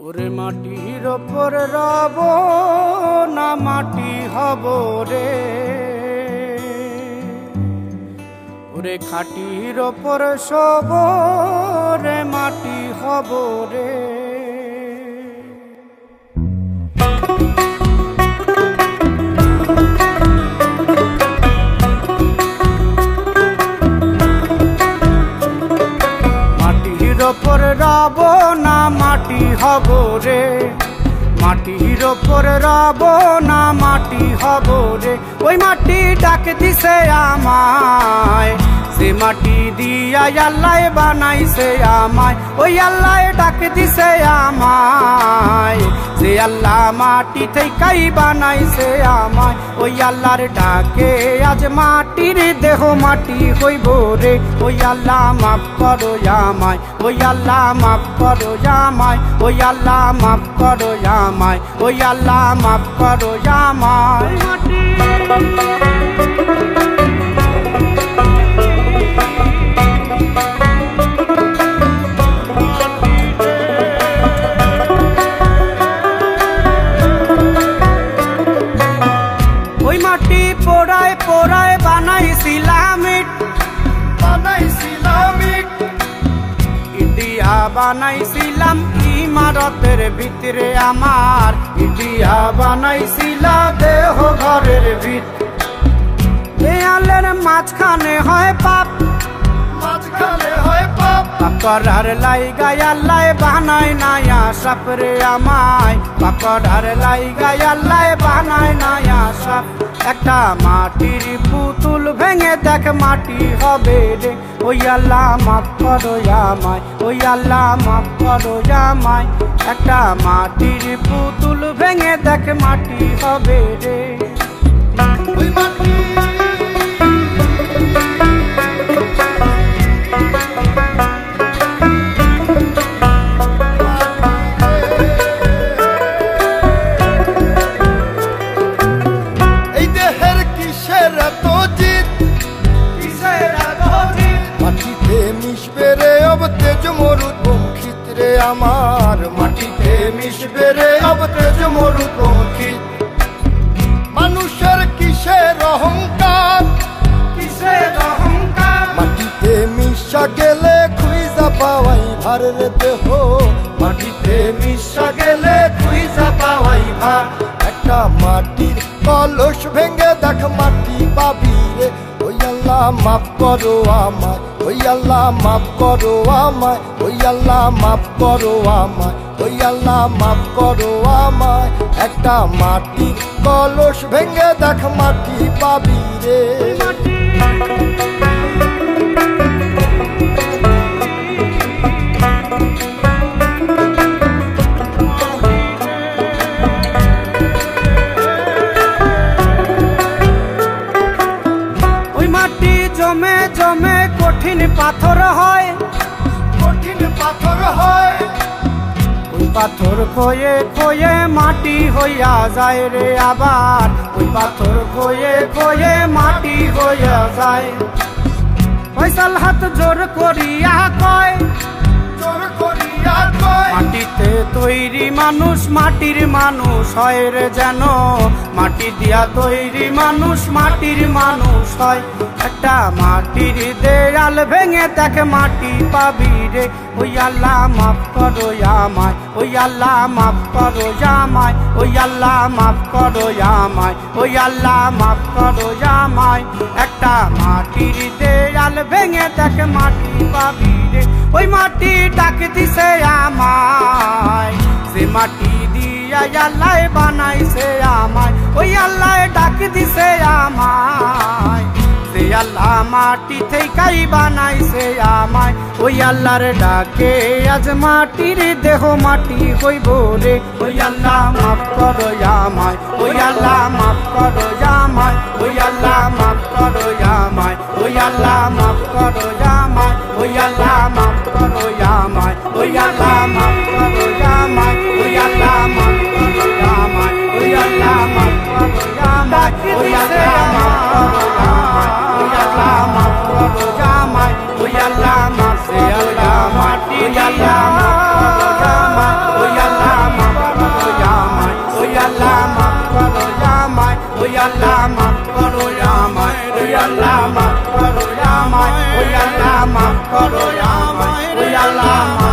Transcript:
ওরে মাটির ওপর রব না মাটি হব রে, ওরে খাটির ওপর সব রে মাটি হব রে। মাটির ওপর রব না মাটি হব রে, মাটির ওপর রব না মাটি হব রে। ওই মাটি ডাক দিছে আমায়, সে মাটি দিয়া আল্লাহ বানাইছে আমায়। ওই আল্লাহ ডাক দিছে আমায়, যে আল্লাহ মাটি থেকেই বানাইছে আমায়। ওই আল্লাহর ডাকে আজ মাটির দেহ মাটি হইব রে। ওই আল্লাহ মাফ করো আমায়, ওই আল্লাহ মাফ করো আমায়, ওই আল্লাহ মাফ করো আমায়, ওই আল্লাহ মাফ করো আমায়। ওই মাটি পোড়ায় পোড়ায় বানাইছিলাম ইট, ইটিয়া বানাইছিলাম ইমারতের ভিতরে আমার, ইটিয়া বানাইছিলাম দেহ ঘরের ভিত। দেয়ালের মাঝখানে হয় পাপ, মাঝখানে হয় পাপ, পাকড়ার লাইগায় আল্লাহ বানায় নায়া সাপ রে আমায়, পাকড়ার লাইগায় আল্লাহ বানায় নায়া সাপ। একটা মাটির পুতুল ভেঙে দেখ মাটি হবে রে। ওই আল্লাহ মাফ করো আমায়, ওই আল্লাহ মাফ করো আমায়। একটা মাটির পুতুল ভেঙে দেখ মাটি হবে রে। ওই মাটি আমার, মাটিতে মিশবে রে অব তেজ মরু পঙ্খিত। মানুষের কিসের অহংকার, কিসের অহংকার, মাটিতে মিশা গেলে খুঁজা পাওয়াই ভার রে দেহ, মাটিতে মিশা গেলে খুঁজা পাওয়াই ভার। একটা মাটির কলস ভেঙে দেখ মাটি পাবি রে। ওই আল্লাহ মাফ করো আমায়, ওই আল্লাহ মাফ করো আমায়, ওই আল্লাহ মাফ করো আমায়, ওই আল্লাহ মাফ করো আমায়। একটা মাটির কলস ভেঙে দেখ মাটি পাবি রে। জমে জমে কঠিন পাথর হয়, কঠিন পাথর হয়। ওই পাথর খয়ে খয়ে মাটি হইয়া যায় রে আবার, ওই পাথর খয়ে খয়ে মাটি হইয়া যায়। ফয়সাল হাত জোর করিয়া কয়, জোর করিয়া কয়, মাটিতে তৈরি মানুষ মাটির মানুষ হয় রে যেন, মাটি দিয়া তৈরি মানুষ মাটির মানুষ হয়। একটা মাটির দেয়াল ভেঙে দেখ মাটি পাবি রে। ওই আল্লাহ মাফ করো আমায়, ওই আল্লাহ মাফ করো আমায়, ওই আল্লাহ মাফ করো আমায়, ওই আল্লাহ মাফ করো আমায়। একটা মাটির দেয়াল ভেঙে দেখ মাটি পাবি রে। ওই মাটি ডাক দিছে আমায়, সে মাটি দিয়া আল্লাহ বানাইছে আমায়। ওই আল্লাহ ডাক দিছে আমায়, সে আল্লাহ মাটি থেকেই বানাইছে আমায়। ওই আল্লাহর ডাকে আজ মাটির দেহ মাটি হইব রে। ওই আল্লাহ মাফ করো আমায়, ওই আল্লাহ মাফ করো আমায়, ওই আল্লাহ মাফ করো আমায়, ওই আল্লাহ মাফ করো আমায়, ওই আল্লাহ মাফ করো আমায়, ওই আল্লাহ মাফ করো আমায়, ওই আল্লাহ মাফ করো আমায়, ওই আল্লাহ মাফ করো আমায়, ওই আল্লাহ মাফ করো আমায়, ওই আল্লাহ মাফ করো আমায়, ওই আল্লাহ মাফ করো আমায়, ওই আল্লাহ মাফ করো আমায়, ওই আল্লাহ আল্লাহ মাফ করো আমায়, ওই আল্লাহ মাফ করো আমায়, ওই আল্লাহ মাফ করো আমায়, ওই আল্লাহ